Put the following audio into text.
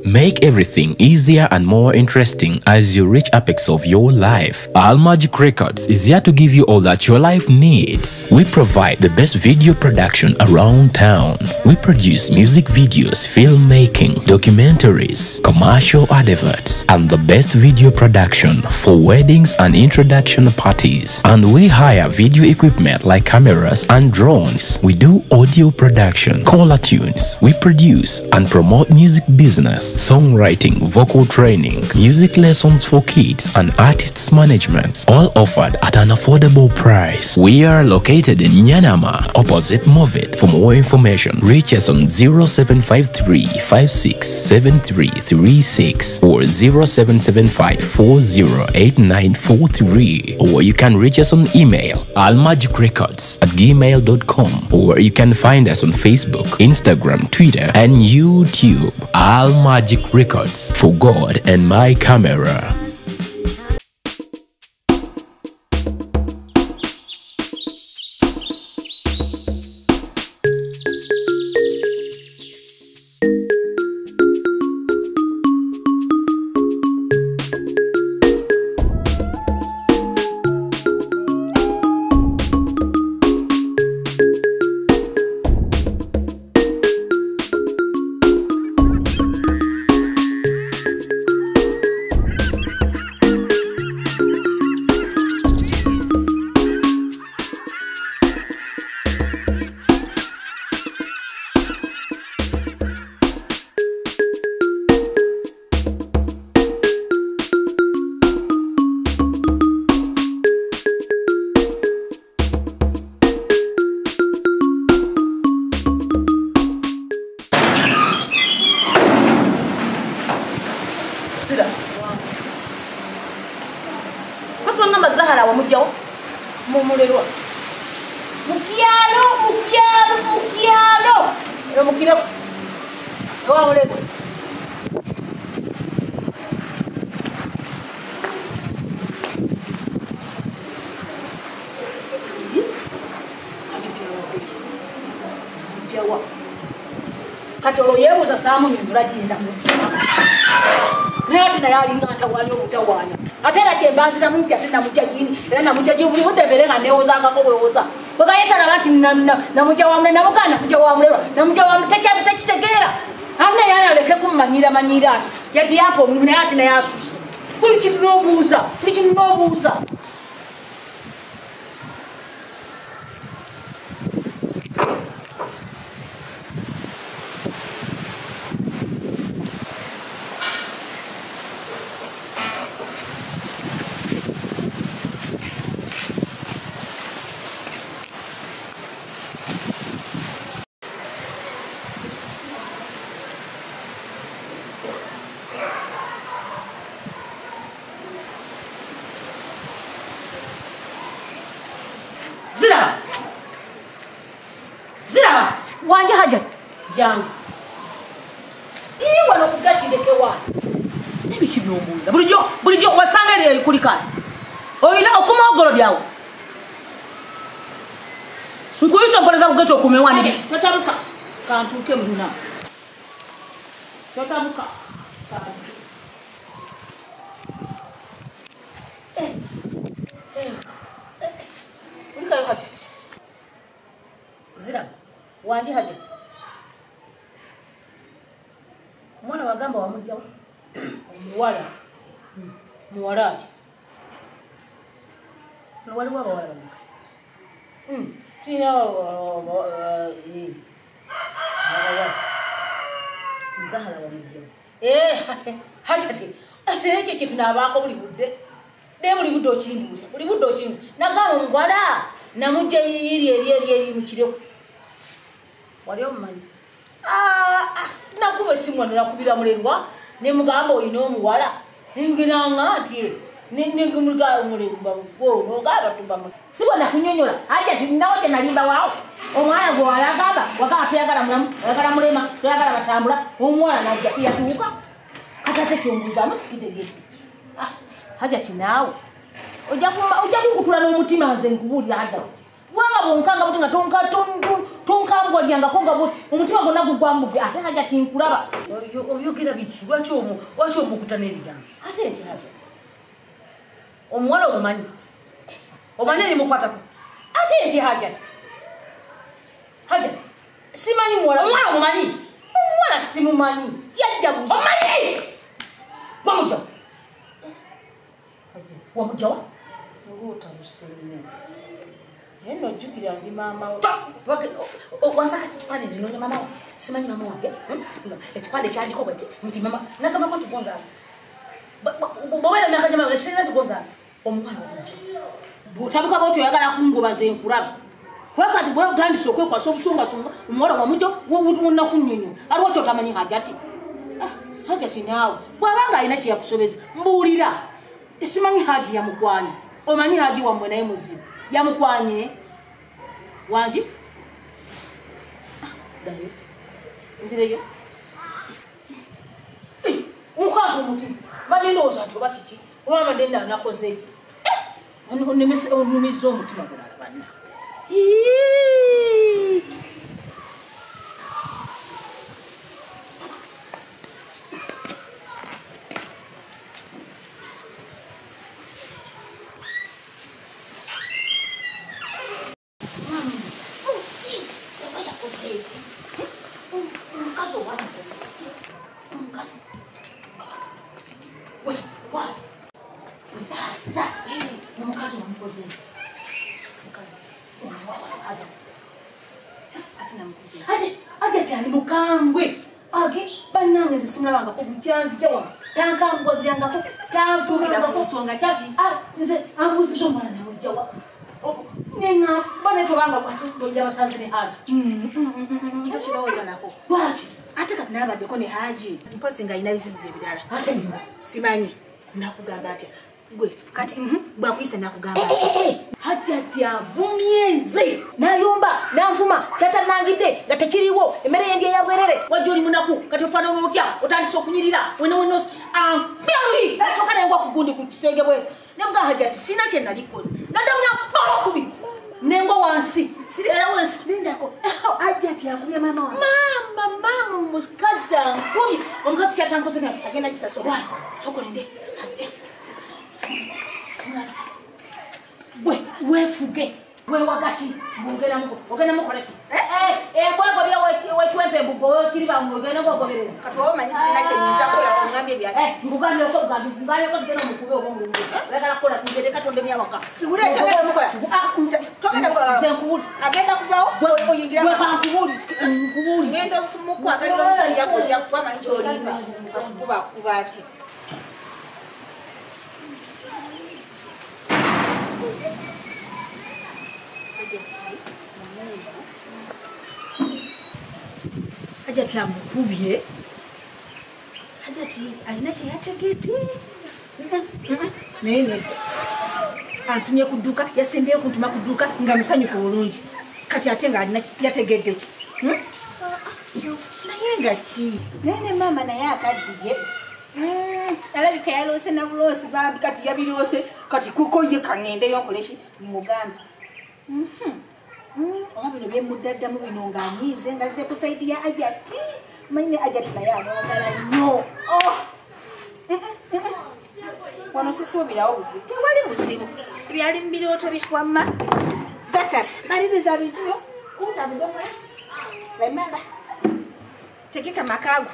Make everything easier and more interesting as you reach apex of your life. Al Magic Records is here to give you all that your life needs. We provide the best video production around town. We produce music videos, filmmaking, documentaries, commercial adverts, and the best video production for weddings and introduction parties. And we hire video equipment like cameras and drones. We do audio production, caller tunes. We produce and promote music business, songwriting, vocal training, music lessons for kids, and artists management, all offered at an affordable price. We are located in Nyanama, opposite Movit. For more information, reach us on 0753 567336 or 0775 408943, or you can reach us on email almagicrecords@gmail.com, or you can find us on Facebook, Instagram, Twitter, and YouTube. Al Magic Records, for God and my camera. Zaharah wa mujjawo mumulelwa mukyalo mukira wa mulelwa jawa katolo yebuza samu nyumba jinda Naya tina yali ngata wanyo mutawanya. Atera chembazi na mpya tena mujajini. Era na mujaji buli budebereka neoza ngakobweoza. Bakayeta nabati na mujawamle na mukana mujawamlewa. Na mujawamle tachitegera. Hamna yana leke kumanyira ati. Yadi hapo mune ati na yasusi. Kuli chitu nobuza. Zira wanje Hajjati jangu iwe nokugatirekewa nibi kibyombuza bulijjo wasanga lye kulikana oyina okumogolo byawo nkuyita mpoliza kugeto kumewani bi tatabuka kantuke muna tatabuka ulika Hajjati Zira wanje Hajjati mwana wagamba wamujjawo muwala ati waliwo abawala tina Zaharah wamujjawo Hajjati ekyo kitunabaako buli budde okinduusa nagamba omugwala namujja eri mukireko wali omumanyi nakuba esimu nakubira mulelwa nemugamba oyina omuwala nengenanga nti sibona kunyonyola Hajjati nawo kyenalimba waawo omwana gwe walagamba wakaba toyagala mulamu oyagala mulema toyagala batambula omuwala najja yatuuka katate kyombuuzaamu sikitegedde Hajjati naawe ojja kukutula n'omutima nze nkubuulira Hajjati wanga bonkanga butinga tonka mbwajanga konga buti omutima gonna gugwambuke ate Hajjati nkulaba obyogera biki lwaki omukutana ebigamba ate nti Hajjati omuwala omumanyi ni mukwatako ate nti Hajjati simanyi muwala omumanyi omuwala simumanyi yajja buzi omanyi wamujawa ngota busenne eno jukira ndi mama wasaka ekipande zinonya mama simanyi mama wange ekipande kyandiko bwete nti mama nagamako kigonza bwewera nakanyama ekirina kigonza omuwala wamujja bw'otabuka bwoti oyagala kungobaza enkulaba wakati bwe utandise okwekwasa obusungasumba omuwala wamujja wonakunyonyo aliwo kyotamanyi Hajjati Hajjati naawe bw'abanga alina kyeyakusobeza mbuulira simanyi Haji yamukwanye omanyi Haji wamwe naye muzibu yamukwanye wangi dayo nzireyo mukazi omuti badendooza nti oba kiki omama denda nakoze eki onumiza omutima gulala banna Hajjati ali mukambwe age bannange nze simulabangako bukyanzi kyawa tankambwazirangako tanfuukirangako nsonga kyaki nze ambuziza omwana nawejjawa nenga bane tobanga bwatojja basanze ne Haji tokirowooza nako lwaki ate kati nabaddeko ne Haji mpozi nga alina bizibu bye ebirala ate simanyi nakugamba atya gwe kati bwakuyisa nakugamba atya Hajjati avumye nze nayomba nanfuma kyatanangidde nga tekiriwo emmere yendi eyabwerere wajja oli munaku kati ofaanana otya otandise okunyirira wenewenosi byalui asooka nayengwa ku gundi ku kisenge bwe nemuga Hajjati sina kye nalikoze nadamunya polokubi nengo wansi era wensibindako Hajjati akubye mama wange mama mukazi ankubye omukazi kyatankoze nti agenda gisasola sokolende Hajjati wefuge wewagati ogenda mukoleki ebwago byawekiwempe mbugo kiriba ogenda mugoberera kati wowe omanyi sina kye nyinza kukola ongambye byaki ngugambyeko tugenda omukube oba omulungi oyagala kukola tugende katonda emyawaka agenda kuvawo oyingirankubuli ngenda mukwagalira omusajja gojja kuba manyi kyolimba kuba ati Hajjati amukubye Hajjati alina kye yategedde naye antumye ku dduuka yasembeyo kuntuma ku dduuka nga musanyufu bulungi kati ate nga alina yategedde ki naye nga ki naye ne maama naye akaddiye alabika yaloose na buloosi bambi kati yabiroose kati kuko ye kaŋŋendeyo nkoleki mugambe oba bino byemudaddamu bino ng'anyiize ngazze ku saidi ya Hajjati manyi ne Hajjati naye amwagala nnyo wano sisuubirawo buzibu tewali buzibu byali mu birooto bikwamma Zaharah maliriza bintuyo kuntabudomola lemala tegeka makaago